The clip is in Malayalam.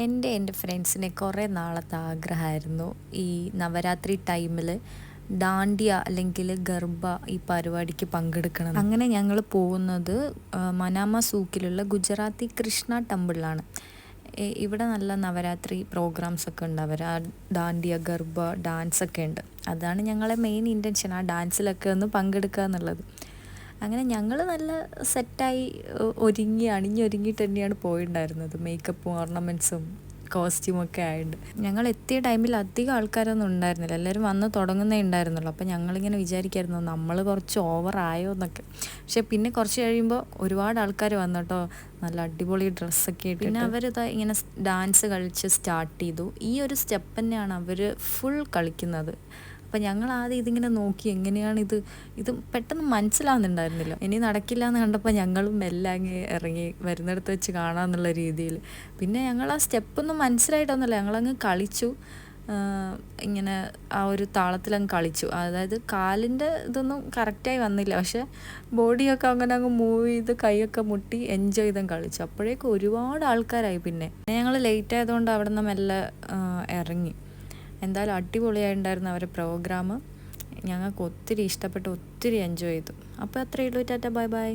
എൻ്റെ ഫ്രണ്ട്സിനെ കുറേ നാളത്തെ ആഗ്രഹമായിരുന്നു ഈ നവരാത്രി ടൈമിൽ ഡാണ്ടിയ അല്ലെങ്കിൽ ഗർബ ഈ പരിപാടിക്ക് പങ്കെടുക്കണം. അങ്ങനെ ഞങ്ങൾ പോകുന്നത് മനാമ സൂക്കിലുള്ള ഗുജറാത്തി കൃഷ്ണ ടെമ്പിളിലാണ്. ഇവിടെ നല്ല നവരാത്രി പ്രോഗ്രാംസ് ഒക്കെ ഉണ്ട്. അവർ ആ ഡാണ്ടിയ ഗർബ ഡാൻസൊക്കെ ഉണ്ട്. അതാണ് ഞങ്ങളെ മെയിൻ ഇൻറ്റൻഷൻ, ആ ഡാൻസിലൊക്കെ ഒന്ന് പങ്കെടുക്കുക എന്നുള്ളത്. അങ്ങനെ ഞങ്ങൾ നല്ല സെറ്റായി അണിഞ്ഞൊരുങ്ങിയിട്ട് തന്നെയാണ് പോയിട്ടുണ്ടായിരുന്നത്. മേക്കപ്പും ഓർണമെൻറ്റ്സും കോസ്റ്റ്യൂമൊക്കെ ആയിട്ട് ഞങ്ങൾ എത്തിയ ടൈമിൽ അധികം ആൾക്കാരൊന്നും ഉണ്ടായിരുന്നില്ല. എല്ലാവരും വന്ന് തുടങ്ങുന്നേ ഉണ്ടായിരുന്നുള്ളൂ. അപ്പോൾ ഞങ്ങളിങ്ങനെ വിചാരിക്കായിരുന്നു നമ്മൾ കുറച്ച് ഓവറായോ എന്നൊക്കെ. പക്ഷെ പിന്നെ കുറച്ച് കഴിയുമ്പോൾ ഒരുപാട് ആൾക്കാർ വന്നു കേട്ടോ, നല്ല അടിപൊളി ഡ്രസ്സൊക്കെ ഇട്ട്. പിന്നെ അവരിതാ ഇങ്ങനെ ഡാൻസ് കളിച്ച് സ്റ്റാർട്ട് ചെയ്തു. ഈ ഒരു സ്റ്റെപ്പ് തന്നെയാണ് അവർ ഫുൾ കളിക്കുന്നത്. അപ്പം ഞങ്ങൾ ആദ്യം ഇതിങ്ങനെ നോക്കി, എങ്ങനെയാണ് ഇത് പെട്ടെന്ന് മനസ്സിലാവുന്നുണ്ടായിരുന്നില്ല. ഇനി നടക്കില്ല എന്ന് കണ്ടപ്പോൾ ഞങ്ങളും മെല്ലെ അങ്ങ് ഇറങ്ങി, വരുന്നിടത്ത് വെച്ച് കാണാമെന്നുള്ള രീതിയിൽ. പിന്നെ ഞങ്ങൾ ആ സ്റ്റെപ്പൊന്നും മനസ്സിലായിട്ടൊന്നുമില്ല, ഞങ്ങളങ്ങ് കളിച്ചു. ഇങ്ങനെ ആ ഒരു താളത്തിലങ്ങ് കളിച്ചു. അതായത് കാലിൻ്റെ ഇതൊന്നും കറക്റ്റായി വന്നില്ല, പക്ഷെ ബോഡിയൊക്കെ അങ്ങനെ അങ്ങ് മൂവ് ചെയ്ത് കൈയൊക്കെ മുട്ടി എൻജോയ് ചെയ്തും കളിച്ചു. അപ്പോഴേക്കും ഒരുപാട് ആൾക്കാരായി. പിന്നെ ഞങ്ങൾ ലേറ്റ് ആയതുകൊണ്ട് അവിടെ നിന്ന് മെല്ലെ ഇറങ്ങി. എന്തായാലും അടിപൊളിയായിട്ടുണ്ടായിരുന്നു അവരുടെ പ്രോഗ്രാം. ഞങ്ങൾക്ക് ഒത്തിരി ഇഷ്ടപ്പെട്ടു, ഒത്തിരി എൻജോയ് ചെയ്തു. അപ്പോൾ അത്രയേ ഉള്ളൂ. Tata, bye bye.